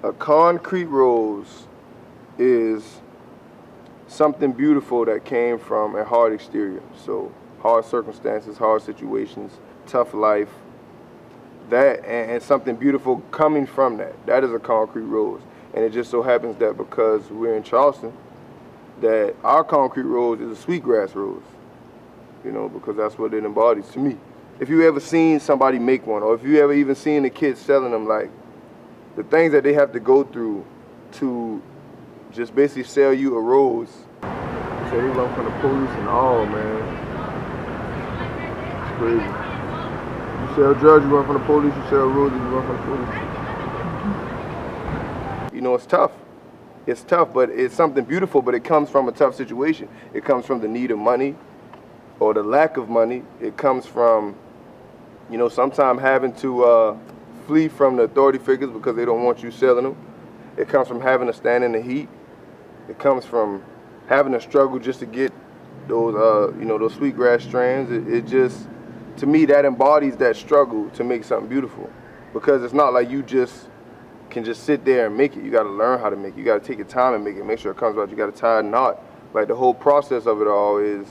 A concrete rose is something beautiful that came from a hard exterior. So hard circumstances, hard situations, tough life, that and something beautiful coming from that. That is a concrete rose. And it just so happens that because we're in Charleston, that our concrete rose is a sweetgrass rose, you know, because that's what it embodies to me. If you ever seen somebody make one, or if you ever even seen the kids selling them, like the things that they have to go through to just basically sell you a rose. So they run from the police and all, man. It's crazy. You sell drugs, you run from the police. You sell roses, you run from the police. You know, it's tough. It's tough, but it's something beautiful, but it comes from a tough situation. It comes from the need of money or the lack of money. It comes from, you know, sometimes having to flee from the authority figures because they don't want you selling them. It comes from having to stand in the heat. It comes from having to struggle just to get those, you know, those sweetgrass strands. It just, to me, that embodies that struggle to make something beautiful, because it's not like you just can just sit there and make it. You got to learn how to make it. You got to take your time and make it. Make sure it comes out. You got to tie a knot. Like the whole process of it all is,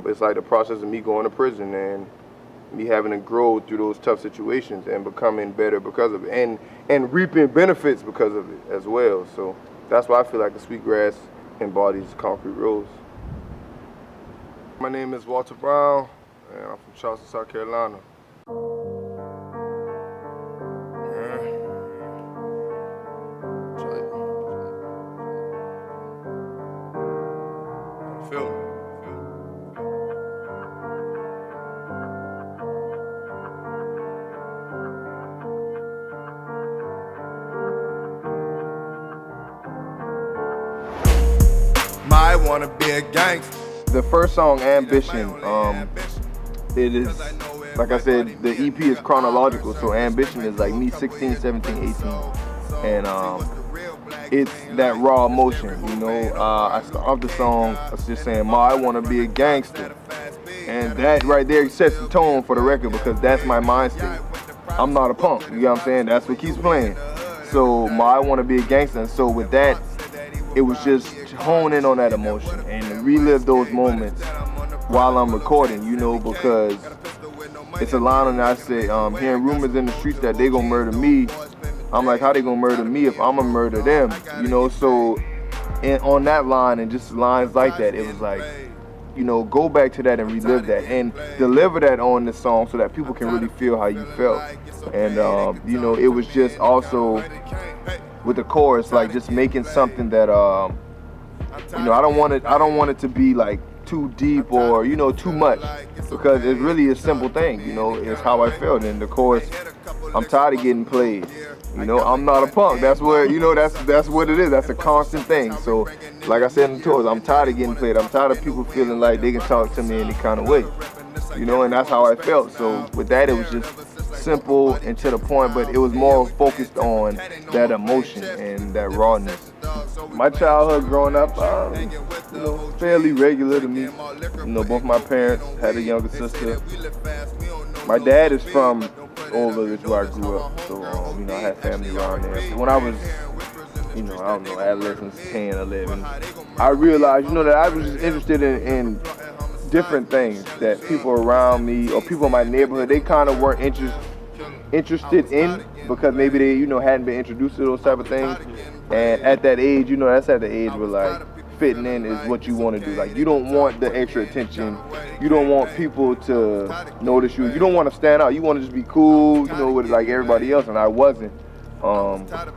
it's like the process of me going to prison and me having to grow through those tough situations and becoming better because of it, and reaping benefits because of it as well. So that's why I feel like the sweetgrass embodies concrete rose. My name is Walter Brown, and I'm from Charleston, South Carolina. Feel me? I wanna be a gangster. The first song, Ambition, it is, like I said, the EP is chronological, so Ambition is like me 16, 17, 18, and it's that raw emotion, you know. I start off the song, I was just saying, Ma, I wanna be a gangster, and that right there sets the tone for the record, because that's my mind state. I'm not a punk, you know what I'm saying? That's what keeps playing. So, Ma, I wanna be a gangster, and so with that, it was just hone in on that emotion and relive those moments while I'm recording, you know, because it's a line on that I say, hearing rumors in the streets that they gonna murder me. I'm like, how they gonna murder me if I'm gonna murder them, you know? So on that line and just lines like that, it was like, you know, go back to that and relive that and deliver that on the song so that people can really feel how you felt. And you know, it was just also with the chorus, like just making something that you know, I don't want it to be like too deep or, you know, too much, because it really is a simple thing, you know. It's how I felt. And the chorus, I'm tired of getting played, you know. I'm not a punk. That's where, you know, that's what it is. That's a constant thing. So like I said in the chorus, I'm tired of getting played. I'm tired of people feeling like they can talk to me any kind of way, you know. And that's how I felt. So with that, it was just simple and to the point, but it was more focused on that emotion and that rawness. My childhood growing up, you know, fairly regular to me. You know, both my parents had a younger sister. My dad is from Old Village where I grew up, so you know, I had family around there. So when I was, you know, I don't know, adolescence, 10, 11, I realized, you know, that I was just interested in different things that people around me or people in my neighborhood, they kind of weren't interested in, because maybe they, you know, hadn't been introduced to those type of things. And at that age, you know, that's at the age where like fitting in is what you want to do. Like, you don't want the extra attention. You don't want people to notice you. You don't want to stand out. You want to just be cool, you know, with like everybody else. And I wasn't,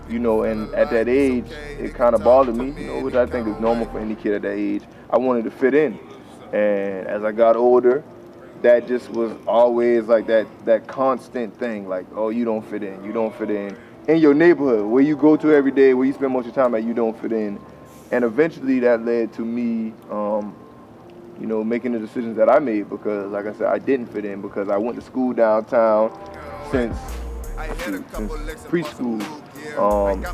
you know, and at that age, it kind of bothered me, you know, which I think is normal for any kid at that age. I wanted to fit in. And as I got older, that just was always like that constant thing, like, oh, you don't fit in. You don't fit in your neighborhood, where you go to every day, where you spend most of your time at, you don't fit in. And eventually that led to me, you know, making the decisions that I made, because, like I said, I didn't fit in, because I went to school downtown since preschool.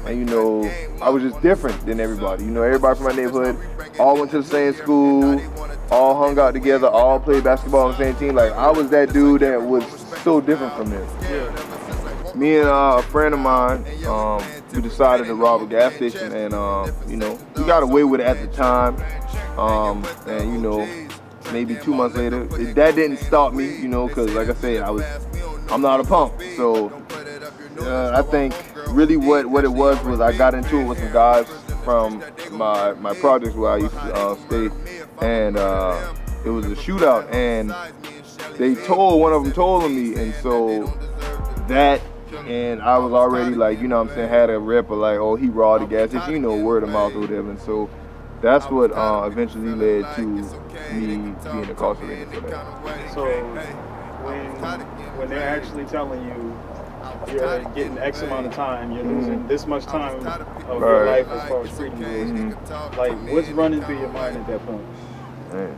And, you know, I was just different than everybody. You know, everybody from my neighborhood all went to the same school, all hung out together, all played basketball on the same team. Like, I was that dude that was so different from them. Yeah. me and a friend of mine, we decided to rob a gas station, and you know, we got away with it at the time, and you know, maybe 2 months later, that didn't stop me, you know, because like I said, I'm not a punk, so I think really what it was I got into it with some guys from my projects where I used to stay, and it was a shootout, and one of them told on me, and so that, and I was already like, you know what I'm saying, had a rep of like, oh, he robbed the gas station, you know, word of mouth or whatever, and so that's what eventually led to me being incarcerated for that. So when they're actually telling you you're getting X amount of time, you're losing this much time of your life as far as freedom goes, like what's running through your mind at that point? Man.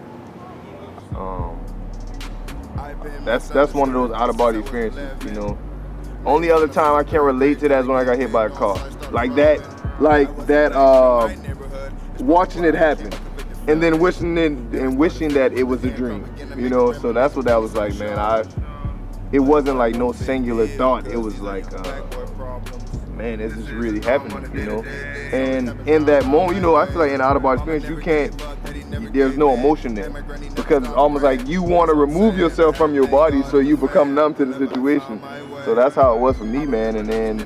That's one of those out of body experiences, you know. Only other time I can relate to that is when I got hit by a car. Like that, watching it happen, and then wishing that it was a dream, you know. So that's what that was like, man. It wasn't like no singular thought. It was like, man, this is really happening, you know. And in that moment, you know, I feel like in out of body experience, there's no emotion there, because it's almost like you want to remove yourself from your body so you become numb to the situation. So that's how it was for me, man. And then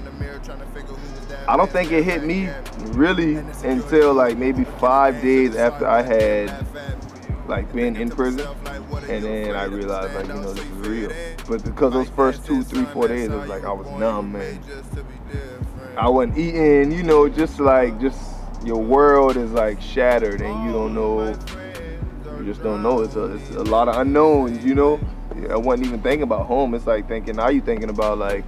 I don't think it hit me really until like maybe 5 days after I had like been in prison, and then I realized like, you know, this is real. But because those first 2, 3, 4 days, it was like I was numb, man. I wasn't eating, you know, just your world is like shattered, and you don't know, you just don't know. It's a lot of unknowns, you know. I wasn't even thinking about home. It's like now you thinking about like,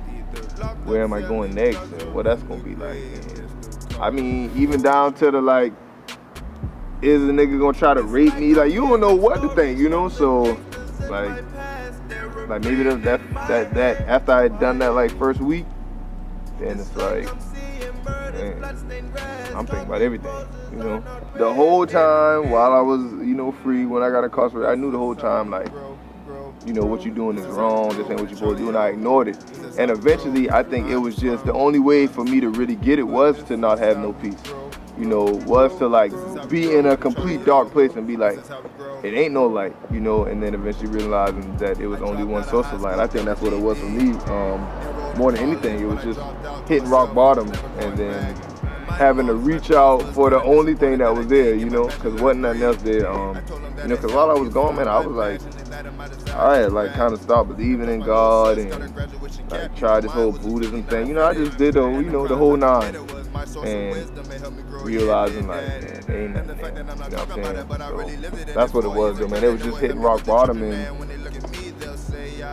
where am I going next and what that's gonna be like. And I mean, even down to the like, is a nigga gonna try to rape me? Like, you don't know what to think, you know. So like maybe that after I had done that like first week, then it's like, man, I'm thinking about everything, you know. The whole time while I was, you know, free, when I got incarcerated, I knew the whole time, like, you know, what you're doing is wrong, this ain't what you're supposed to do, and I ignored it. And eventually, I think it was just the only way for me to really get it was to not have no peace, you know, was to like be in a complete dark place and be like, it ain't no light, you know, and then eventually realizing that it was only one source of light. I think that's what it was for me. More than anything, it was just hitting rock bottom and then having to reach out for the only thing that was there, you know, because wasn't nothing else there. You know, because while I was gone, man, I was like, I had like kind of stopped believing in God and like tried this whole Buddhism thing. You know, I just did the whole nine, and realizing like, man, there ain't nothing there. You know what I'm saying? So that's what it was, though, man. It was just hitting rock bottom and,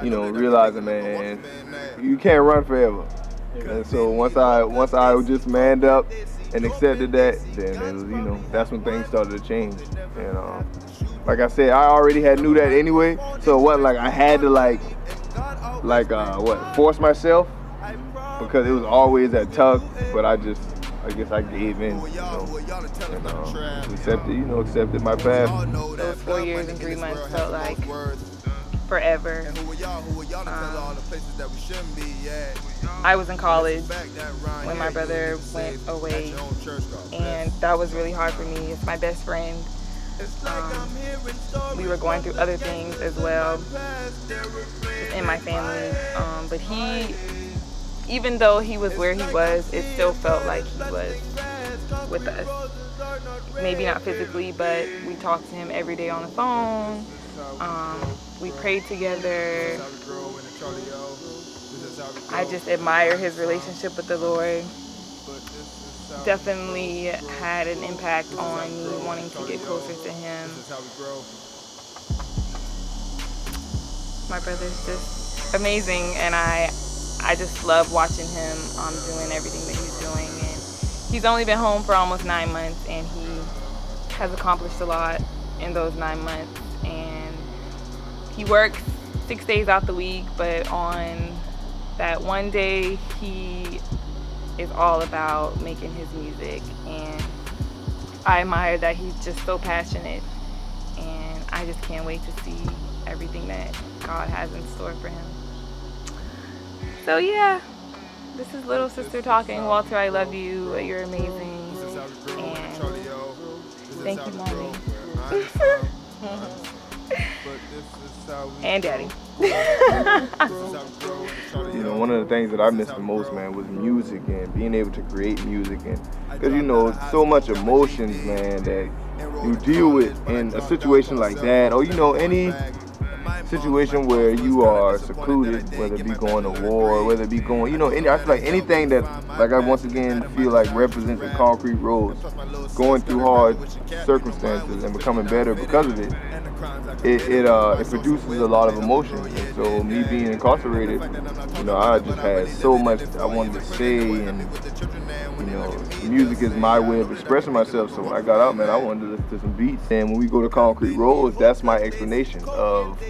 you know, realizing, man, you can't run forever. And so once I just manned up and accepted that, then it was, you know, that's when things started to change. And like I said, I already knew that anyway, so it wasn't like I had to force myself, because it was always that tug. But I guess I gave in, you know, and accepted my path. Those 4 years and 3 months felt like forever. I was in college when my brother went away, and that was really hard for me. It's my best friend. We were going through other things as well in my family, but even though he was where he was, it still felt like he was with us. Maybe not physically, but we talked to him every day on the phone. We prayed together. I just admire his relationship with the Lord. Definitely had an impact on me wanting to get closer to him. My brother's just amazing, and I just love watching him doing everything that he's doing. And he's only been home for almost 9 months, and he has accomplished a lot in those 9 months. And he works 6 days out the week, but on that one day, he is all about making his music, and I admire that he's just so passionate, and I just can't wait to see everything that God has in store for him. So yeah, this is little sister talking. Walter, I love you. You're amazing. And thank you, Mommy. And Daddy. You know, one of the things that I missed the most, man, was music and being able to create music. And because, you know, so much emotions, man, that you deal with in a situation like that, or, you know, any situation where you are secluded, whether it be going to war, whether it be going, you know, I feel like anything that, like I once again feel like represents the Concrete Rose, going through hard circumstances and becoming better because of it, it produces a lot of emotions. And so me being incarcerated, you know, I just had so much I wanted to say, and you know, music is my way of expressing myself. So when I got out, man, I wanted to listen to some beats. And when we go to Concrete Rose, that's my explanation of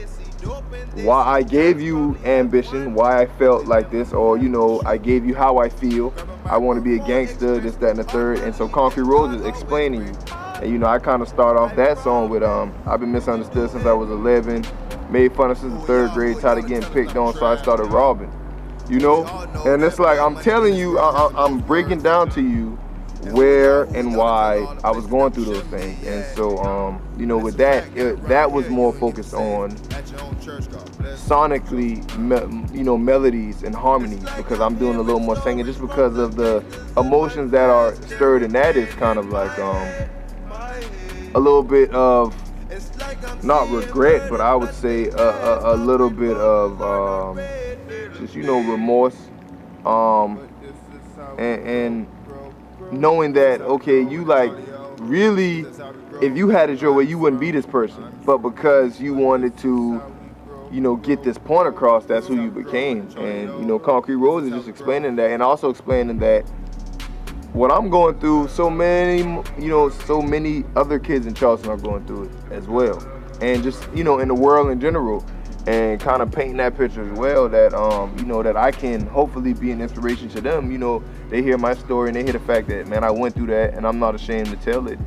why I gave you Ambition, why I felt like this, or, you know, I gave you how I feel. I want to be a gangster, this, that, and the third. And so Concrete Rose is explaining you. And, you know, I kind of start off that song with I've been misunderstood since I was 11, made fun of since the 3rd grade, tired of getting picked on, so I started robbing. You know? And it's like, I'm telling you, I'm breaking down to you where and why I was going through those things. And so, you know, with that, that was more focused on sonically, you know, melodies and harmonies, because I'm doing a little more singing just because of the emotions that are stirred, and that is kind of like a little bit of, not regret, but I would say a little bit of just, you know, remorse, and knowing that, okay, you like really, if you had it your way, you wouldn't be this person, but because you wanted to, you know, get this point across, that's who you became. And, you know, Concrete Rose is just explaining that, and also explaining that what I'm going through, so many other kids in Charleston are going through it as well. And just, you know, in the world in general, and kind of painting that picture as well, that, you know, that I can hopefully be an inspiration to them. You know, they hear my story and they hear the fact that, man, I went through that and I'm not ashamed to tell it.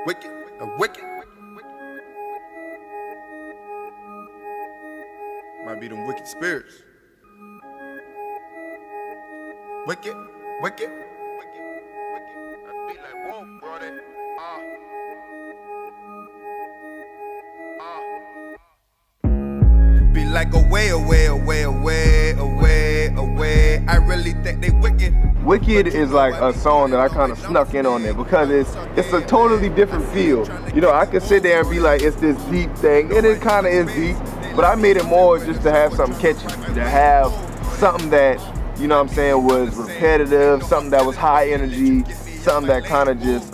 Wicked, wicked. Might be them wicked spirits. Wicked, wicked, wicked, wicked. I be like, whoa, brother. Be like away, away, away, away, away, away. I really think they wicked. Wicked is like a song that I kind of snuck in on there because it's a totally different feel. You know, I could sit there and be like, it's this deep thing, and it kind of is deep, but I made it more just to have something catchy, to have something that, you know what I'm saying, was repetitive, something that was high energy, something that kind of just,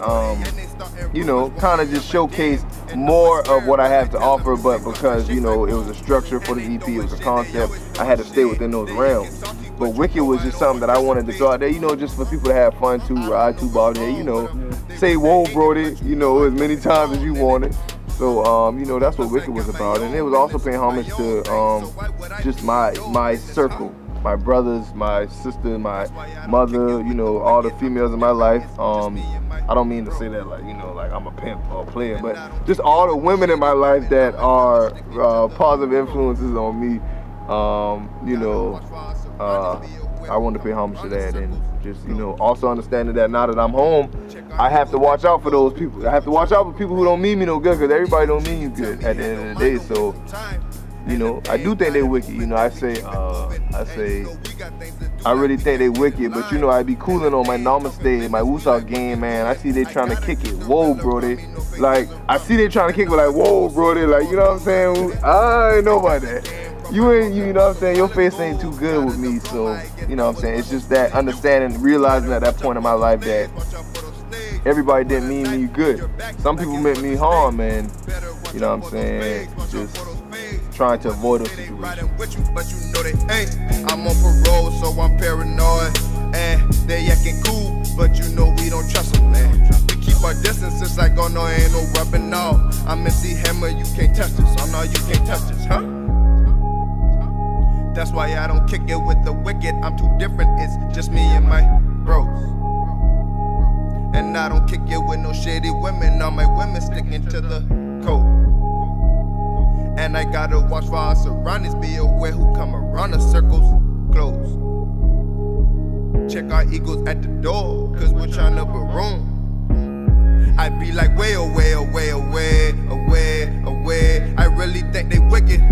you know, kind of just showcased more of what I have to offer. But because, you know, it was a structure for the EP, it was a concept, I had to stay within those realms. But Wicked was just something that I wanted to throw out there, you know, just for people to have fun too, ride to, bob there, you know, say whoa, brody, you know, as many times as you wanted. So, you know, that's what Wicked was about. And it was also paying homage to just my circle, my brothers, my sister, my mother, you know, all the females in my life. I don't mean to say that like, you know, like I'm a pimp or a player, but just all the women in my life that are positive influences on me. You know, I wanted to pay homage to that, and just, you know, also understanding that now that I'm home, I have to watch out for those people. I have to watch out for people who don't mean me no good, because everybody don't mean you good at the end of the day. So, you know, I do think they wicked. You know, I really think they wicked, but you know, I be cooling on my Namaste, my Wusak game, man. I see they trying to kick it. Whoa, brody. Like, I see they trying to kick it, like, whoa, brody. Like, you know what I'm saying? I ain't know about that. You know what I'm saying? Your face ain't too good with me, so, you know what I'm saying? It's just that understanding, realizing at that point in my life that everybody didn't mean me good. Some people meant me harm, and, you know what I'm saying? Just trying to avoid those situations. But you know they ain't. I'm on parole, so I'm paranoid. And they acting cool, but you know we don't trust them, man. We keep far distance, it's like, oh no, ain't no rubbing off. I'm MC Hammer, you can't touch this. Oh no, you can't touch this, huh? That's why I don't kick it with the wicked. I'm too different, it's just me and my bros. And I don't kick it with no shady women. All my women sticking to the code. And I gotta watch for our surroundings. Be aware who come around, the circles close. Check our egos at the door, cause we're trying to room. I be like way away, away, away, away, away. I really think they wicked,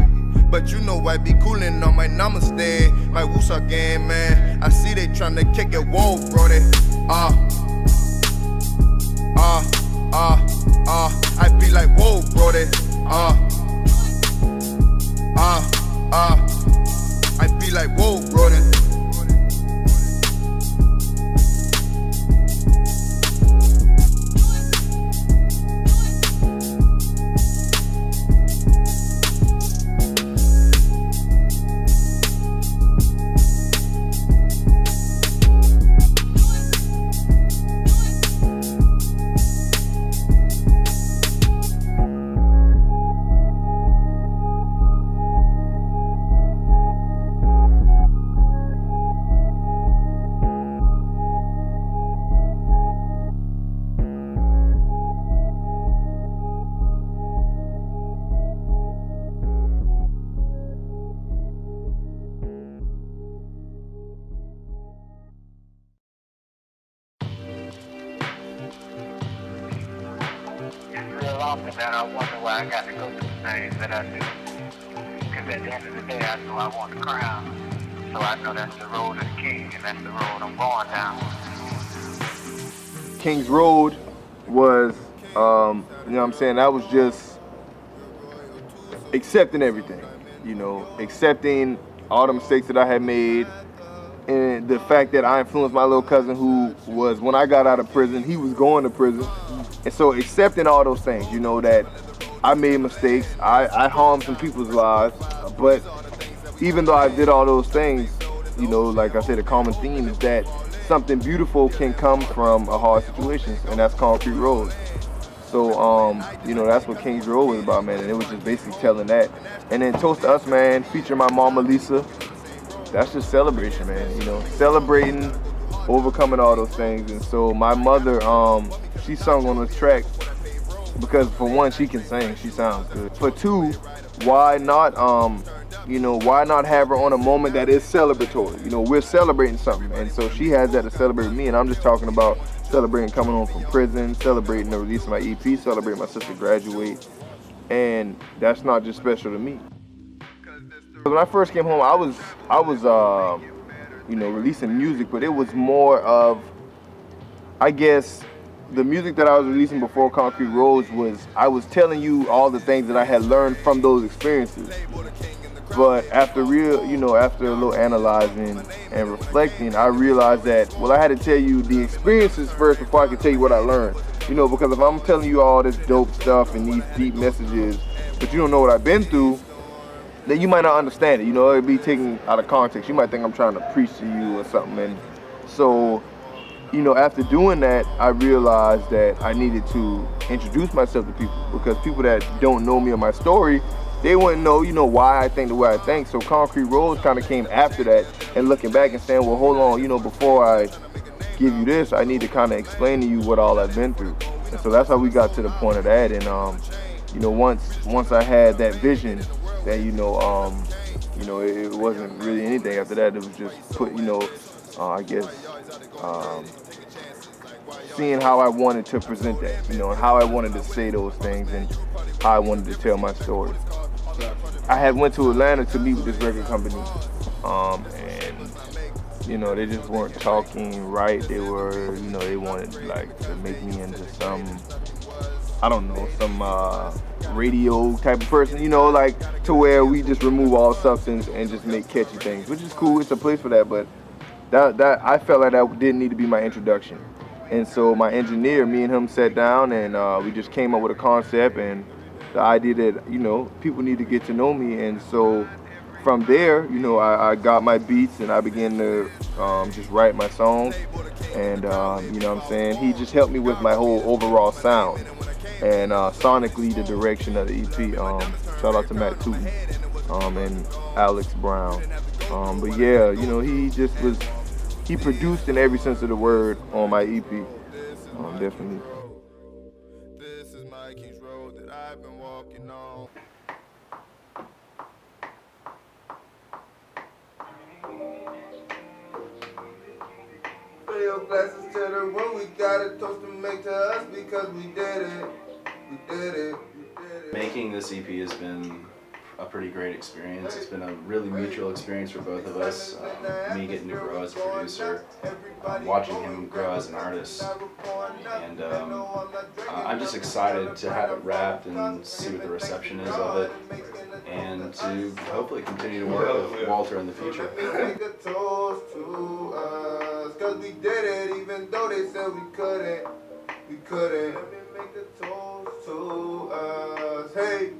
but you know I be coolin' on my namaste. My Wusa game, man. I see they tryna kick it, whoa, bro, they I be like, whoa, bro, they I be like, whoa, bro, they often that I wonder why I got to go through things that I do. Because at the end of the day, I know I want the crown. So I know that's the road of the king, and that's the road I'm going down. King's Road was, you know what I'm saying, that was just accepting everything, you know, accepting all the mistakes that I had made, and the fact that I influenced my little cousin who was, when I got out of prison, he was going to prison. And so accepting all those things, you know, that I made mistakes, I harmed some people's lives, but even though I did all those things, you know, like I said, a common theme is that something beautiful can come from a hard situation, and that's Concrete Road. So, you know, that's what King's Road was about, man, and it was just basically telling that. And then Toast to Us, man, featuring my mama, Lisa, that's just celebration, man, you know, celebrating, overcoming all those things. And so my mother, she sung on the track because for one, she can sing, she sounds good. For two, why not, you know, why not have her on a moment that is celebratory? You know, we're celebrating something, and so she has that to celebrate with me, and I'm just talking about celebrating coming home from prison, celebrating the release of my EP, celebrating my sister graduate, and that's not just special to me. When I first came home, I was you know, releasing music, but it was more of, I guess, the music that I was releasing before Concrete Roads was, I was telling you all the things that I had learned from those experiences. But after after a little analyzing and reflecting, I realized that, well, I had to tell you the experiences first before I could tell you what I learned. You know, because if I'm telling you all this dope stuff and these deep messages, but you don't know what I've been through, then you might not understand it. You know, it'd be taken out of context. You might think I'm trying to preach to you or something. And so, you know, after doing that, I realized that I needed to introduce myself to people, because people that don't know me or my story, they wouldn't know, you know, why I think the way I think. So Concrete Roads kind of came after that, and looking back and saying, well, hold on, you know, before I give you this, I need to kind of explain to you what all I've been through. And so that's how we got to the point of that. And you know, once I had that vision, that you know, it wasn't really anything after that. It was just put, you know, I guess, seeing how I wanted to present that, you know, and how I wanted to say those things, and how I wanted to tell my story. I had went to Atlanta to meet with this record company, and you know, they just weren't talking right. They were, you know, they wanted like to make me into some, I don't know, some radio type of person, you know, like to where we just remove all substance and just make catchy things, which is cool. It's a place for that, but that I felt like that didn't need to be my introduction. And so my engineer, me and him sat down, and we just came up with a concept and the idea that, you know, people need to get to know me. And so from there, you know, I got my beats and I began to just write my songs. And you know what I'm saying? He just helped me with my whole overall sound and sonically the direction of the EP. Shout out to Matt Tootin and Alex Brown. But yeah, you know, he produced in every sense of the word on my EP. Definitely. This is Mikey's road that I've been walking on. Fill your glasses to the room. We got a toast to make to us because we did it. We did it. Making this EP has been a pretty great experience. It's been a really mutual experience for both of us. Me getting to grow as a producer, watching him grow as an artist, and I'm just excited to have it wrapped and see what the reception is of it, and to hopefully continue to work with Walter in the future. Make a toast to us, 'cause we did it, even though they said we couldn't. We couldn't. Let me make a toast to us. Hey,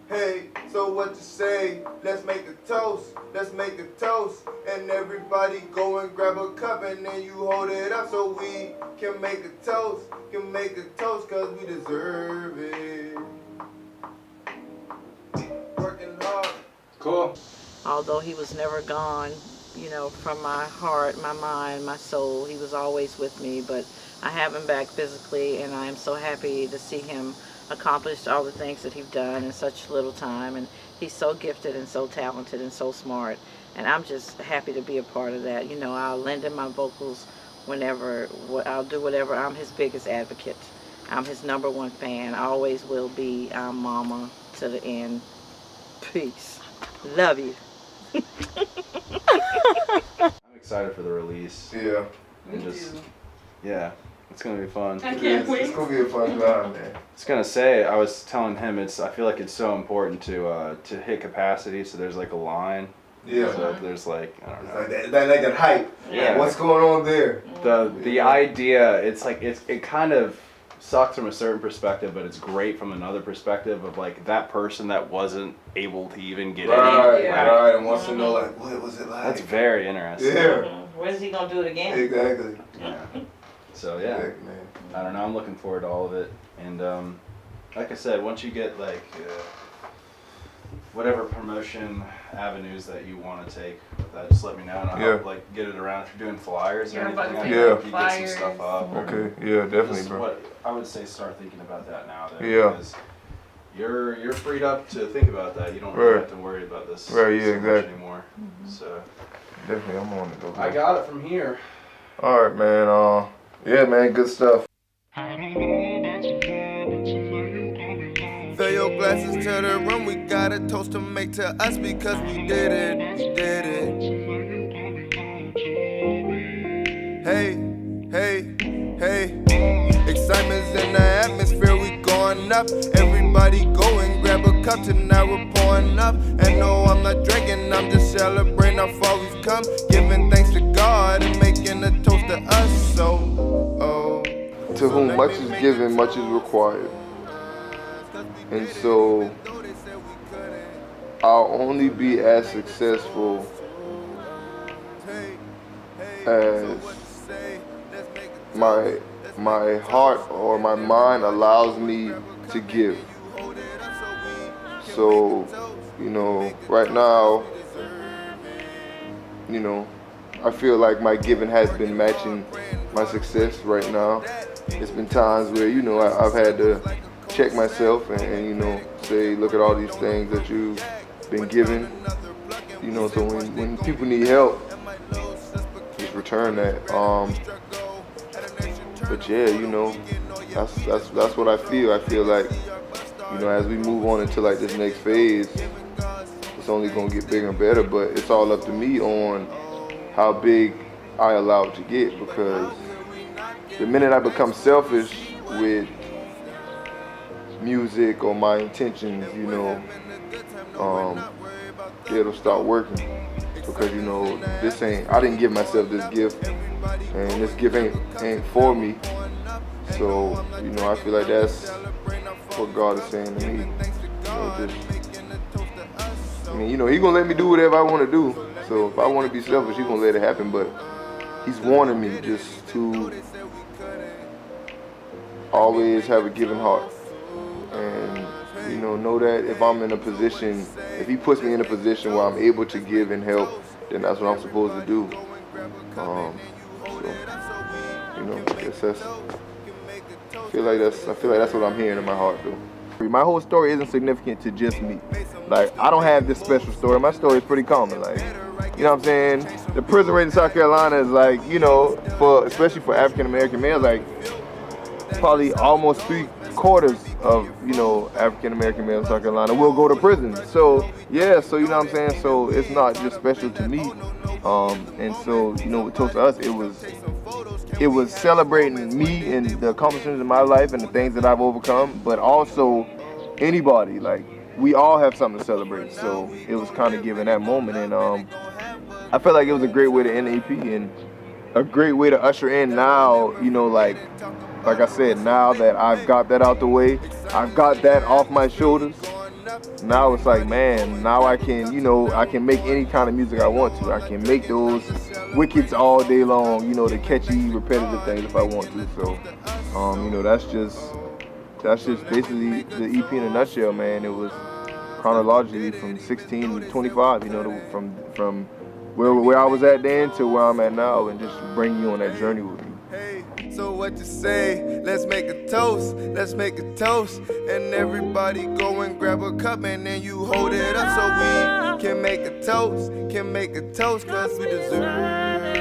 hey, so what you say? Let's make a toast. Let's make a toast. And everybody go and grab a cup and then you hold it up so we can make a toast. Can make a toast 'cause we deserve it. Working hard. Cool. Although he was never gone, you know, from my heart, my mind, my soul, he was always with me, but I have him back physically, and I am so happy to see him accomplish all the things that he's done in such little time. And he's so gifted and so talented and so smart, and I'm just happy to be a part of that. You know, I'll lend him my vocals whenever, I'll do whatever. I'm his biggest advocate. I'm his #1 fan. I always will be. I'm mama to the end. Peace. Love you. I'm excited for the release. Yeah. And just, yeah, it's gonna be fun. I can't wait. It's gonna be a fun time, man. I was gonna say, I was telling him I feel like it's so important to hit capacity, so there's like a line. Yeah. So there's like, I don't know. Like that hype. Yeah. What's going on there? The idea, it's like, it kind of sucks from a certain perspective, but it's great from another perspective of like that person that wasn't able to even get Right, in. right. And wants to know like, what was it like? That's very interesting. Yeah. When's he gonna do it again? Exactly. Yeah. So yeah, Exactly, man. I don't know. I'm looking forward to all of it, and like I said, once you get like whatever promotion avenues that you want to take with that, just let me know, and I'll help like get it around. If you're doing flyers or Yeah, anything, I yeah. can help you get some stuff up. Okay. Yeah, definitely, Just bro. what I would say, start thinking about that now. Then, Yeah. Because you're freed up to think about that. You don't really Right. have to worry about this Right, yeah, so much exactly. anymore. So Definitely, I'm on it though. I got it from here. All right, man. Yeah, man. Good stuff. Fill your glasses to the room. We got a toast to make to us because we did it. We did it. Hey, hey, hey. Excitement's in the atmosphere. We going up. Everybody go and grab a cup. Tonight we're pouring up. And no, I'm not drinking. I'm just celebrating how far we've come. Giving thanks to God and making a toast to us. So, oh. To whom much is given, much is required. And so I'll only be as successful as my heart or my mind allows me to give. So, you know, right now, you know, I feel like my giving has been matching my success right now. It's been times where, you know, I've had to check myself and you know, say, look at all these things that you've been given. You know, so when people need help, just return that. But yeah, you know, that's what I feel. I feel like, you know, as we move on into like this next phase, it's only gonna get bigger and better, but it's all up to me on how big I allow it to get, because the minute I become selfish with music or my intentions, you know, it'll start working, because you know, I didn't give myself this gift, and this gift ain't for me. So, you know, I feel like that's what God is saying to me. You know, I mean, you know, He gonna let me do whatever I want to do. So if I want to be selfish, He gonna let it happen. But he's warning me just to always have a giving heart. And, you know that if I'm in a position, if he puts me in a position where I'm able to give and help, then that's what I'm supposed to do. So, you know, I guess I feel like that's what I'm hearing in my heart, though. My whole story isn't significant to just me. Like, I don't have this special story. My story is pretty common. Like, you know what I'm saying? The prison rate in South Carolina is like, you know, especially for African American males, like probably almost 3/4 of, you know, African American males in South Carolina will go to prison. So yeah, so you know what I'm saying? So it's not just special to me. And so, you know, to us, it was celebrating me and the accomplishments in my life and the things that I've overcome, but also anybody, like, we all have something to celebrate. So it was kind of giving that moment, and I felt like it was a great way to end the EP and a great way to usher in now, you know, like I said, now that I've got that out the way, I've got that off my shoulders. Now it's like, man, now I can, you know, I can make any kind of music I want to. I can make those wickets all day long, you know, the catchy, repetitive things if I want to. So, you know, that's just basically the EP in a nutshell, man. It was chronologically from 16 to 25, you know, from where I was at then to where I'm at now, and just bring you on that journey with me. So what you say? Let's make a toast. Let's make a toast. And everybody go and grab a cup and then you hold it up so we can make a toast. Can make a toast cause we deserve it.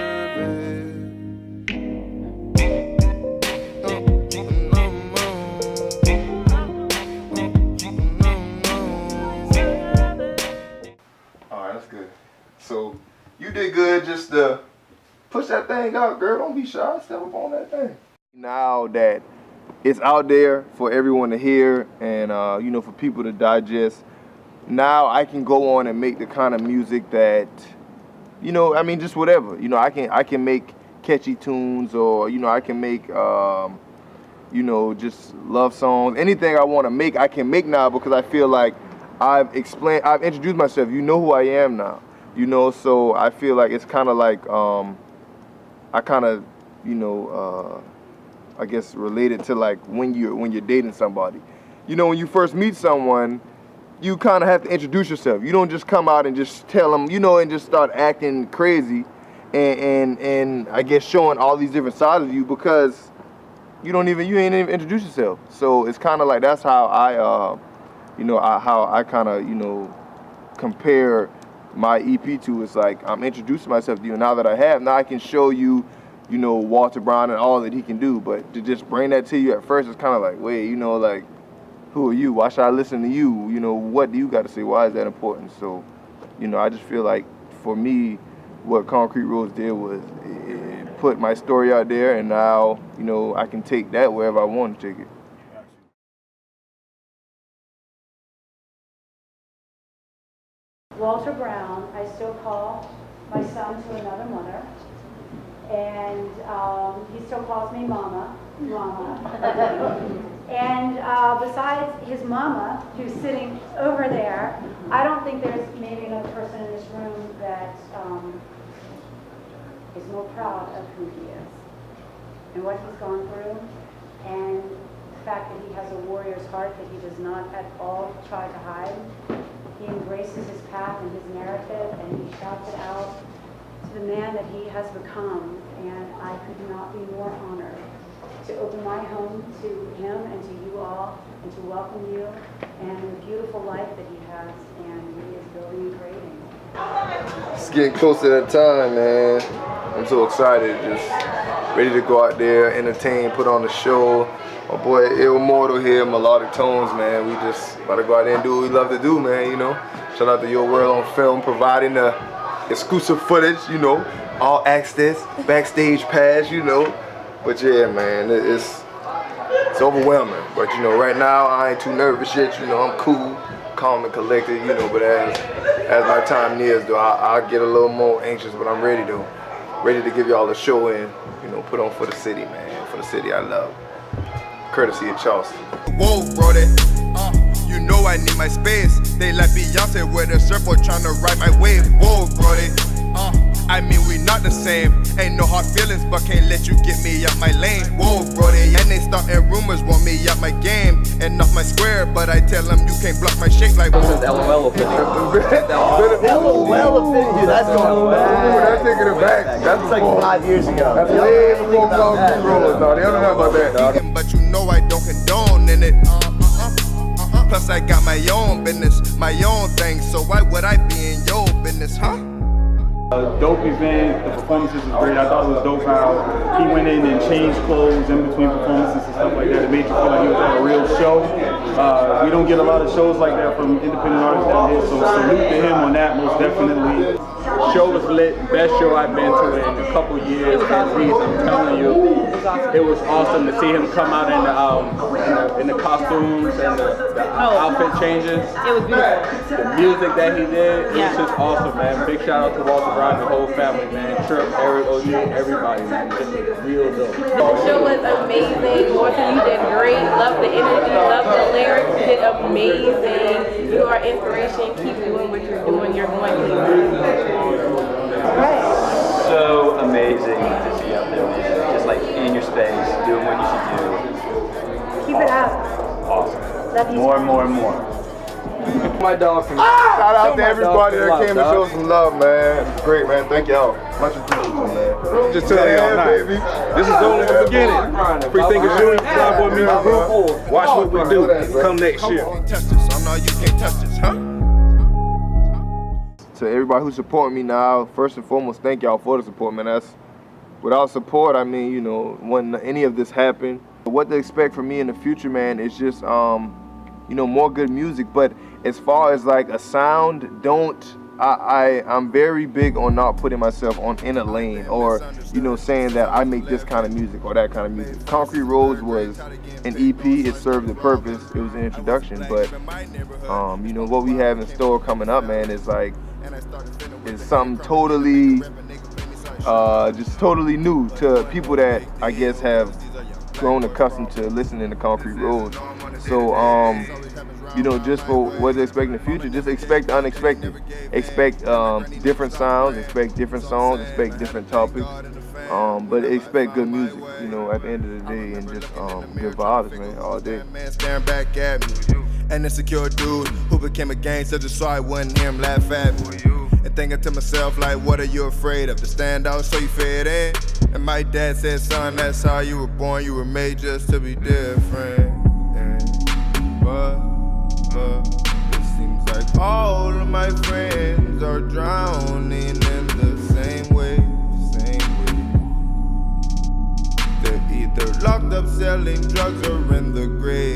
Alright, that's good. So you did good, just push that thing out, girl. Don't be shy. Step up on that thing. Now that it's out there for everyone to hear and, you know, for people to digest, now I can go on and make the kind of music that, you know, I mean, just whatever. You know, I can make catchy tunes, or, you know, I can make, you know, just love songs. Anything I want to make, I can make now, because I feel like I've introduced myself. You know who I am now. You know, so I feel like it's kind of like, I kind of, you know, I guess related to like when you're dating somebody. You know, when you first meet someone, you kind of have to introduce yourself. You don't just come out and just tell them, you know, and just start acting crazy and I guess showing all these different sides of you, because you ain't even introduce yourself. So it's kind of like, that's how I, you know, how I kind of, you know, compare my EP to. It's like, I'm introducing myself to you, and now that I have, now I can show you, you know, Walter Brown and all that he can do. But to just bring that to you at first, it's kind of like, wait, you know, like, who are you? Why should I listen to you? You know, what do you got to say? Why is that important? So, you know, I just feel like, for me, what Concrete Rose did was it put my story out there, and now, you know, I can take that wherever I want to take it. Walter Brown, I still call my son to another mother, and he still calls me Mama. And besides his mama, who's sitting over there, I don't think there's maybe another person in this room that is more proud of who he is and what he's gone through, and the fact that he has a warrior's heart that he does not at all try to hide. He embraces his path and his narrative, and he shouts it out to the man that he has become. And I could not be more honored to open my home to him and to you all, and to welcome you and the beautiful life that he has, and he is building and creating. It's getting close to that time, man. I'm so excited, just ready to go out there, entertain, put on the show. My boy Ill Mortal here, Melodic Tones, man. We just about to go out there and do what we love to do, man, you know. Shout out to Your World on Film, providing the exclusive footage, you know, all access, backstage pass, you know. But yeah, man, it's overwhelming. But, you know, right now I ain't too nervous yet, you know. I'm cool, calm and collected, you know. But as my time nears, though, I'll get a little more anxious, but I'm ready to give y'all a show and, you know, put on for the city, man, for the city I love. Courtesy of Charleston. Whoa, brody. You know I need my space. They like Beyonce with a surfboard trying to ride my wave. Whoa, brody. I mean we not the same. Ain't no hard feelings, but can't let you get me out my lane. Whoa, brody, and they starting rumors, want me out my game and off my square, but I tell them you can't block my shape like This is LOL opinion. LOL opinion, that's going back. That's taking it back. That's like 5 years ago. That's way before Concrete Rollers, dog. They don't know about that, dog. but you know I don't condone in it. Plus I got my own business, my own thing, so why would I be in your business, huh? Dope event, the performances was great. I thought it was dope how he went in and changed clothes in between performances and stuff like that. It made you feel like he was at a real show. We don't get a lot of shows like that from independent artists down here, so salute to him on that, most definitely. Show was lit, best show I've been to in a couple years. I'm telling you, it was awesome to see him come out in the costumes and the outfit changes. It was beautiful. The music that he did, it was just awesome, man. Big shout out to Walter Brown, the whole family, man. Trip, Eric, OG, everybody, man. Just real dope. The show was amazing. Walter, you did great. Love the energy, love the lyrics. You did amazing. You are inspiration. Keep doing what you're doing. You're going to So amazing to see you out there, man. Just like in your space, doing what you should do. Keep it up. Awesome. Love you. More and more and more. My dog from Shout out to everybody that came to show some love, man. It's great, man. Thank y'all. Much appreciated, man. Just telling y'all now. Baby. This is only the beginning. Free Thinker Junior, Fly Boy Music Group. Watch what we do. Come next year. Touch this, I know you can't touch this, huh? To everybody who's supporting me now, first and foremost, thank y'all for the support, man. That's without support, I mean, you know, when any of this happened, what to expect from me in the future, man, is just, you know, more good music. But as far as like a sound, I'm very big on not putting myself in a lane or, you know, saying that I make this kind of music or that kind of music. Concrete Roads was an EP. It served the purpose. It was an introduction. But, you know, what we have in store coming up, man, is like, is something totally, just totally new to people that I guess have grown accustomed to listening to Concrete Roads. So, you know, just for what to expect in the future, just expect the unexpected. Expect different sounds, expect different songs, expect different topics, but expect good music, you know, at the end of the day, and just good vibes, man, all day. Man staring back at me. An insecure dude who became a gangster just so I wouldn't hear him laugh at me. And thinking to myself like, what are you afraid of? To stand out so you fit in? And my dad said, son, that's how you were born. You were made just to be different. But it seems like all of my friends are drowning in the same way. They're either locked up selling drugs or in the grave.